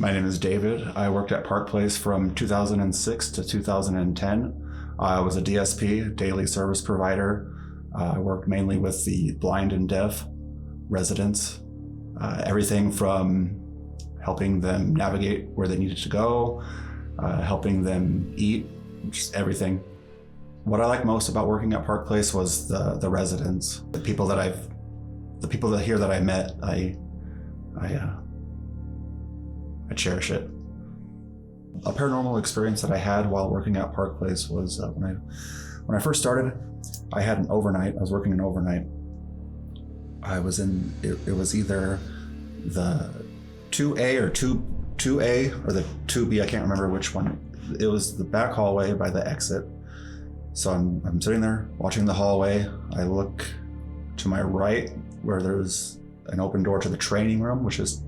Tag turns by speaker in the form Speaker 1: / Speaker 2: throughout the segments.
Speaker 1: My name is David. I worked at Parkplace from 2006 to 2010. I was a DSP, daily service provider. I worked mainly with the blind and deaf residents. Everything from helping them navigate where they needed to go, helping them eat, just everything. What I like most about working at Parkplace was the residents, the people that here that I met. I cherish it. A paranormal experience that I had while working at Parkplace was when I first started. I had an overnight. I was working an overnight. I was in. It was either the 2A or 2A or the 2B. I can't remember which one. It was the back hallway by the exit. So I'm sitting there watching the hallway. I look to my right where there's an open door to the training room, which is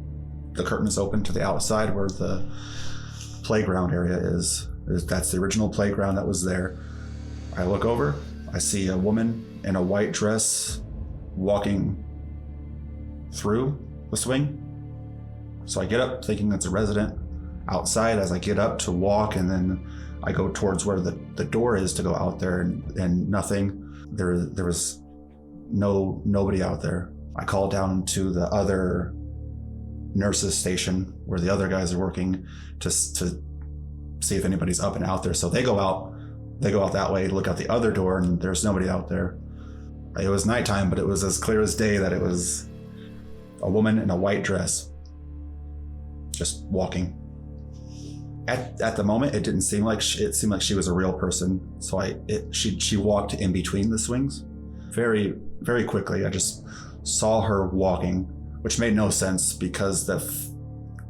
Speaker 1: the curtain is open to the outside where the playground area is. That's the original playground that was there. I look over, I see a woman in a white dress walking through the swing. So I get up thinking that's a resident outside. As I get up to walk, and then I go towards where the door is to go out there, and nothing. There was nobody out there. I call down to the other nurses station where the other guys are working to see if anybody's up and out there. So they go out that way, look out the other door, and there's nobody out there. It was nighttime, but it was as clear as day that it was a woman in a white dress just walking. At the moment, it didn't seem like it seemed like she was a real person. So she walked in between the swings very, very quickly. I just saw her walking, which made no sense because the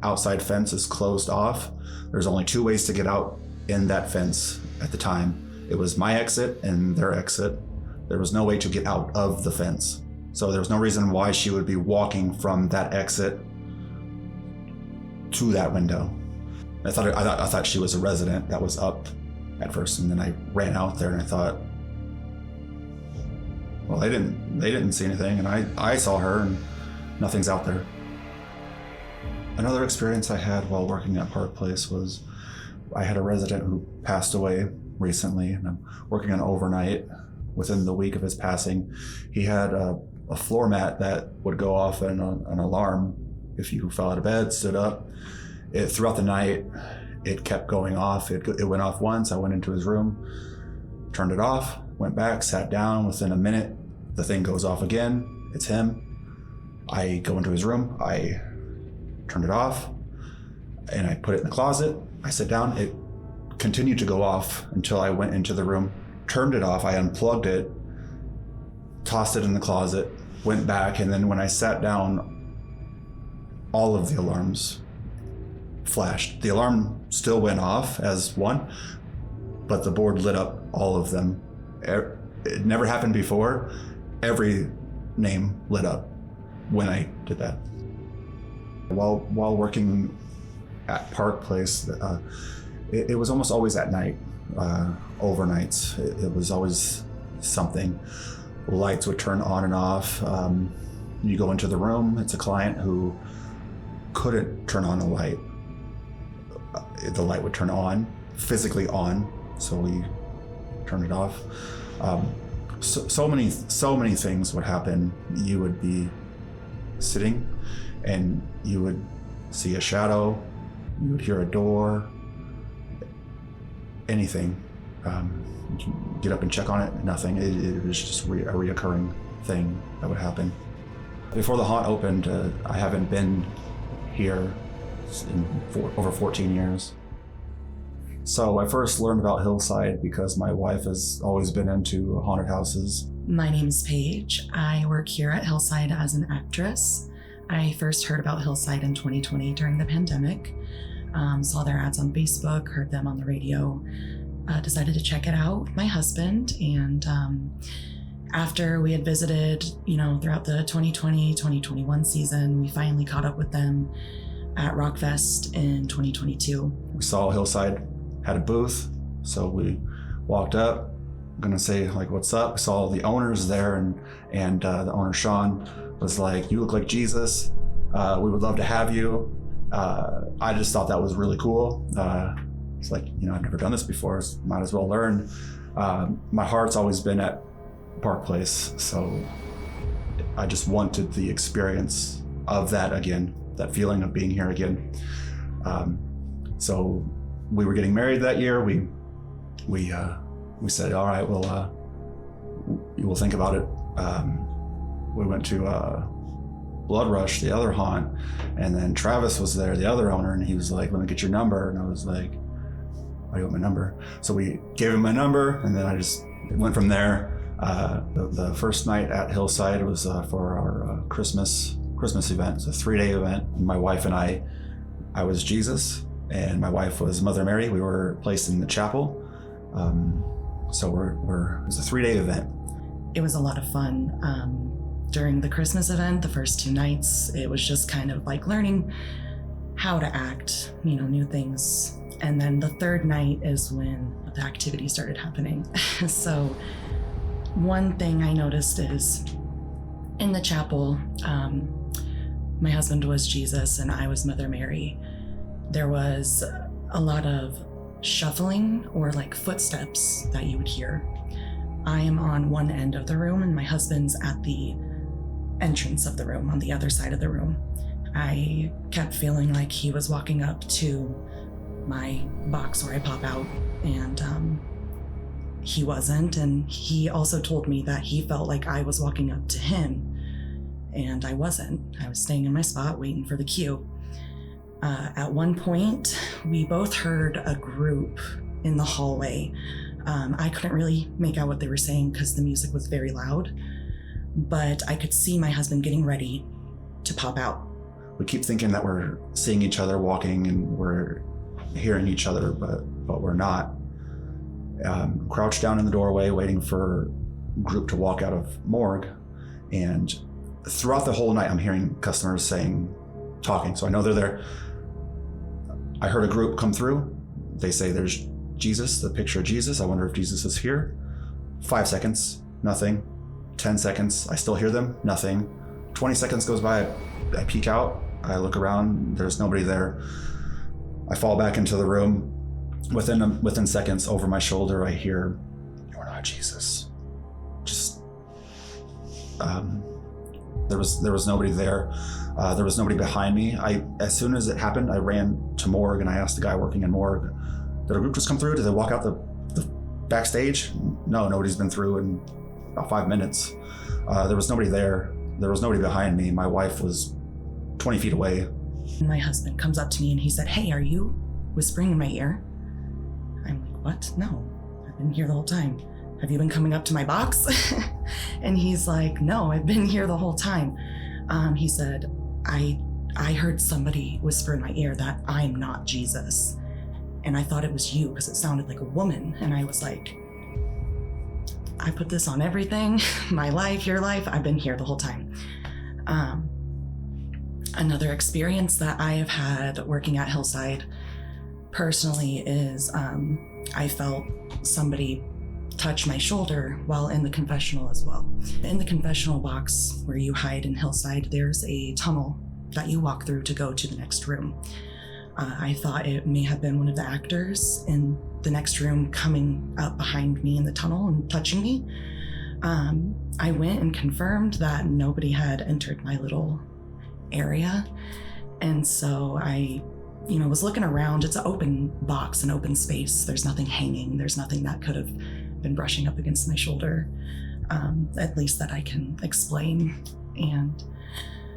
Speaker 1: outside fence is closed off. There's only two ways to get out in that fence at the time. It was my exit and their exit. There was no way to get out of the fence. So there was no reason why she would be walking from that exit to that window. I thought she was a resident that was up at first, and then I ran out there and I thought, well, they didn't see anything, and I saw her and nothing's out there. Another experience I had while working at Parkplace was I had a resident who passed away recently, and I'm working an overnight. Within the week of his passing, he had a floor mat that would go off an alarm if you fell out of bed, stood up. Throughout the night, it kept going off. It went off once. I went into his room, turned it off, went back, sat down. Within a minute, the thing goes off again. It's him. I go into his room. I turned it off, and I put it in the closet. I sit down. It continued to go off until I went into the room, turned it off. I unplugged it, tossed it in the closet, went back, and then when I sat down, all of the alarms flashed. The alarm still went off as one, but the board lit up, all of them. It never happened before. Every name lit up when I did that. While working at Parkplace, it was almost always at night, overnights. It was always something. Lights would turn on and off. You go into the room, it's a client who couldn't turn on a light. The light would turn on, physically on, so we turned it off. So many things would happen. You would be sitting and you would see a shadow, you would hear a door, anything. Get up and check on it, nothing. It was just a reoccurring thing that would happen. Before the haunt opened, I haven't been here in over 14 years. So I first learned about Hillside because my wife has always been into haunted houses.
Speaker 2: My name is Paige. I work here at Hillside as an actress. I first heard about Hillside in 2020 during the pandemic. Saw their ads on Facebook, heard them on the radio, decided to check it out with my husband. And after we had visited, throughout the 2020, 2021 season, we finally caught up with them at Rockfest in 2022.
Speaker 1: We saw Hillside had a booth, so we walked up, gonna say like, what's up? We saw the owners there, and the owner Sean was like, you look like Jesus. We would love to have you. I just thought that was really cool. It's like, I've never done this before, so might as well learn. My heart's always been at Parkplace, so I just wanted the experience of that again, that feeling of being here again. So we were getting married that year. We said, all right, we'll think about it. We went to Blood Rush, the other haunt, and then Travis was there, the other owner, and he was like, let me get your number. And I was like, why do you want my number? So we gave him my number, and then I just went from there. The first night at Hillside was for our Christmas event. It's a 3-day event. My wife and I was Jesus, and my wife was Mother Mary. We were placed in the chapel. So it was a 3-day event.
Speaker 2: It was a lot of fun. During the Christmas event, the first 2 nights, it was just kind of like learning how to act, new things. And then the 3rd night is when the activity started happening. So one thing I noticed is in the chapel, my husband was Jesus and I was Mother Mary. There was a lot of shuffling or like footsteps that you would hear. I am on one end of the room and my husband's at the entrance of the room on the other side of the room. I kept feeling like he was walking up to my box where I pop out, and he wasn't. And he also told me that he felt like I was walking up to him, and I wasn't. I was staying in my spot waiting for the cue. At one point, we both heard a group in the hallway. I couldn't really make out what they were saying because the music was very loud, but I could see my husband getting ready to pop out.
Speaker 1: We keep thinking that we're seeing each other walking and we're hearing each other, but we're not. Crouched down in the doorway waiting for group to walk out of morgue, and throughout the whole night I'm hearing customers talking, so I know they're there. I heard a group come through. They say there's Jesus, the picture of Jesus. I wonder if Jesus is here. 5 seconds, nothing. 10 seconds, I still hear them, nothing. 20 seconds goes by, I peek out, I look around, there's nobody there. I fall back into the room. Within seconds, over my shoulder, I hear, "You're not Jesus." Just, there was nobody there. There was nobody behind me. As soon as it happened, I ran to morgue and I asked the guy working in morgue, did a group just come through? Did they walk out the backstage? No, nobody's been through in about 5 minutes. There was nobody there. There was nobody behind me. My wife was 20 feet away.
Speaker 2: My husband comes up to me and he said, "Hey, are you whispering in my ear?" I'm like, "What? No, I've been here the whole time. Have you been coming up to my box?" And he's like, "No, I've been here the whole time." He said, I heard somebody whisper in my ear that I'm not Jesus. And I thought it was you because it sounded like a woman. And I was like, I put this on everything, my life, your life, I've been here the whole time. Another experience that I have had working at Hillside personally is I felt somebody touch my shoulder while in the confessional as well. In the confessional box where you hide in Hillside, there's a tunnel that you walk through to go to the next room. I thought it may have been one of the actors in the next room coming up behind me in the tunnel and touching me. I went and confirmed that nobody had entered my little area. And so I was looking around. It's an open box, an open space. There's nothing hanging. There's nothing that could have been brushing up against my shoulder, at least that I can explain. And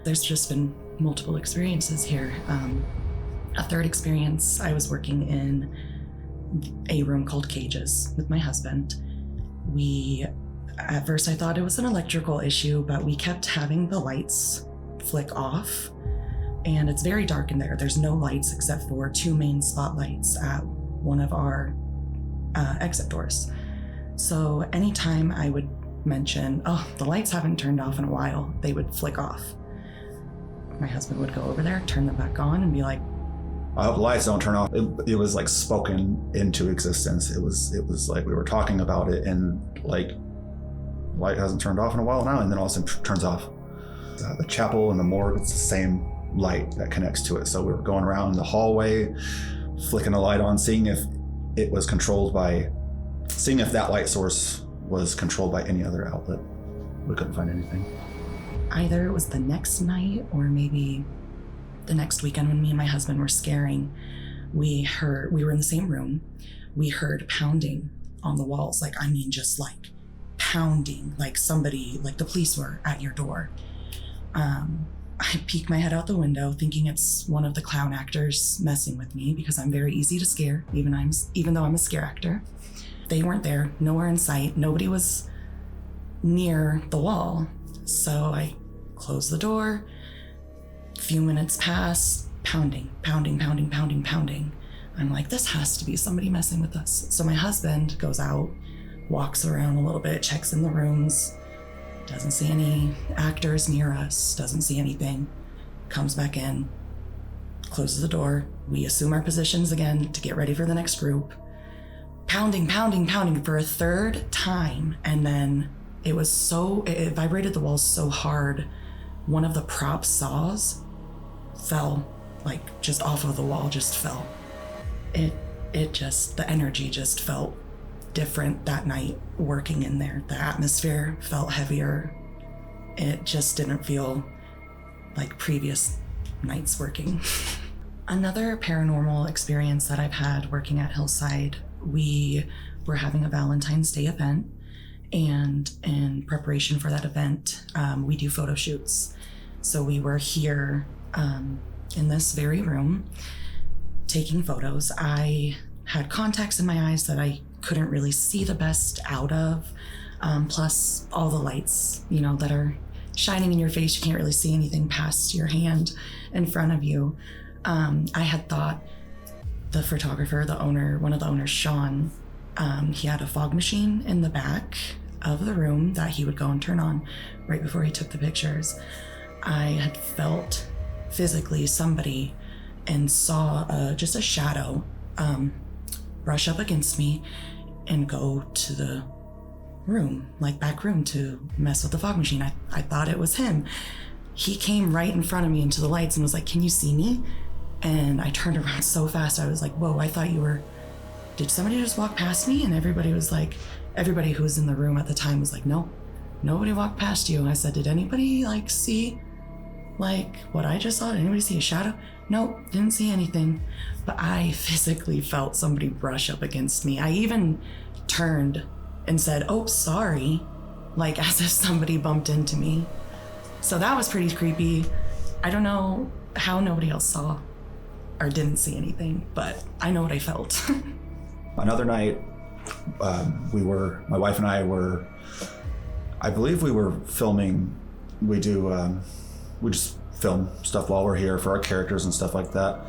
Speaker 2: there's just been multiple experiences here. A third experience, I was working in a room called Cages with my husband. At first I thought it was an electrical issue, but we kept having the lights flick off, and it's very dark in there. There's no lights except for 2 main spotlights at one of our exit doors. So anytime I would mention, "Oh, the lights haven't turned off in a while," they would flick off. My husband would go over there, turn them back on, and be like,
Speaker 1: "I hope the lights don't turn off." It was like spoken into existence. It was like we were talking about it, and like, light hasn't turned off in a while now, and then all of a sudden turns off. The chapel and the morgue, it's the light that connects to it. So we were going around the hallway, flicking a light on, seeing if it was controlled by, seeing if that light source was controlled by any other outlet. We couldn't find anything.
Speaker 2: Either it was the next night or maybe the next weekend when me and my husband were scaring, we were in the same room. We heard pounding on the walls. Like, I mean, just like pounding, like somebody, like the police were at your door. I peek my head out the window thinking it's one of the clown actors messing with me because I'm very easy to scare, even though I'm a scare actor. They weren't there, nowhere in sight. Nobody was near the wall. So I closed the door. A few minutes pass, pounding. I'm like, this has to be somebody messing with us. So my husband goes out, walks around a little bit, checks in the rooms, doesn't see any actors near us, doesn't see anything, comes back in, closes the door. We assume our positions again to get ready for the next group. Pounding for a third time. And then it vibrated the walls so hard, one of the prop saws fell, like just off of the wall, just fell. The energy just felt different that night working in there. The atmosphere felt heavier. It just didn't feel like previous nights working. Another paranormal experience that I've had working at Hillside, we were having a Valentine's Day event, and in preparation for that event, we do photo shoots. So we were here in this very room taking photos. I had contacts in my eyes that I couldn't really see the best out of, plus all the lights, that are shining in your face. You can't really see anything past your hand in front of you. I had thought the photographer, one of the owners, Sean, he had a fog machine in the back of the room that he would go and turn on right before he took the pictures. I had felt physically somebody and saw just a shadow brush up against me and go to the room, like back room, to mess with the fog machine. I thought it was him. He came right in front of me into the lights and was like, "Can you see me?" And I turned around so fast. I was like, "Whoa, I thought did somebody just walk past me?" And everybody who was in the room at the time was like, "No, nobody walked past you." I said, "Did anybody see what I just saw? Did anybody see a shadow?" "Nope, didn't see anything." But I physically felt somebody brush up against me. I even turned and said, "Oh, sorry," as if somebody bumped into me. So that was pretty creepy. I don't know how nobody else saw or didn't see anything, but I know what I felt.
Speaker 1: Another night, my wife and I believe we were filming. We just film stuff while we're here for our characters and stuff like that.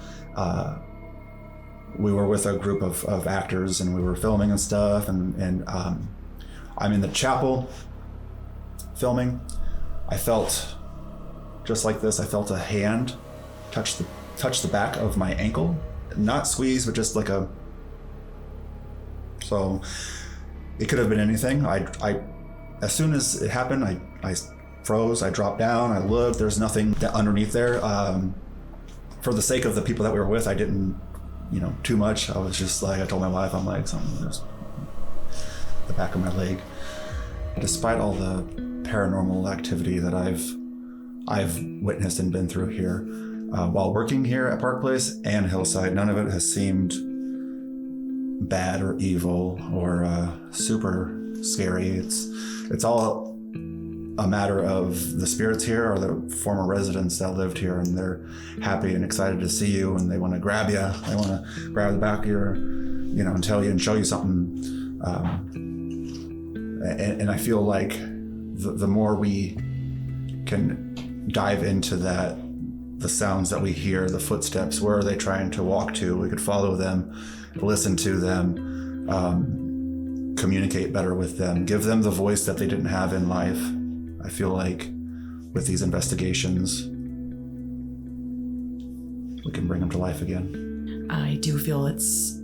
Speaker 1: We were with a group of actors and we were filming and stuff, and I'm in the chapel filming. I felt just like this. I felt a hand touch the back of my ankle, not squeeze, but just so it could have been anything. I as soon as it happened, I froze. I dropped down. I looked. There's nothing underneath there. For the sake of the people that we were with, I didn't, too much. I was just I told my wife, I'm like, there's the back of my leg. Despite all the paranormal activity that I've witnessed and been through here, while working here at Parkplace and Hillside, none of it has seemed bad or evil or super scary. It's all a matter of the spirits here or the former residents that lived here, and they're happy and excited to see you, and they want to grab you. They want to grab the back of your, and tell you and show you something. And I feel like the more we can dive into that, the sounds that we hear, the footsteps, where are they trying to walk to? We could follow them, listen to them, communicate better with them, give them the voice that they didn't have in life. I feel like with these investigations, we can bring them to life again. I do feel it's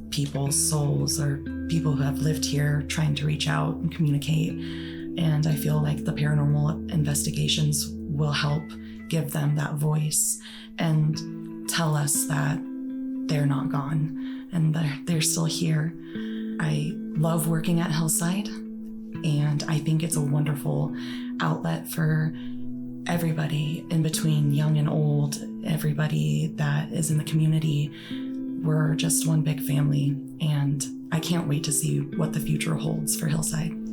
Speaker 1: people's souls or people who have lived here trying to reach out and communicate. And I feel like the paranormal investigations will help
Speaker 2: give them that voice and tell us that they're not gone and they're still here. I love working at Hillside, and I think it's a wonderful outlet for everybody in between, young and old, everybody that is in the community. We're just one big family, and I can't wait to see what the future holds for Hillside.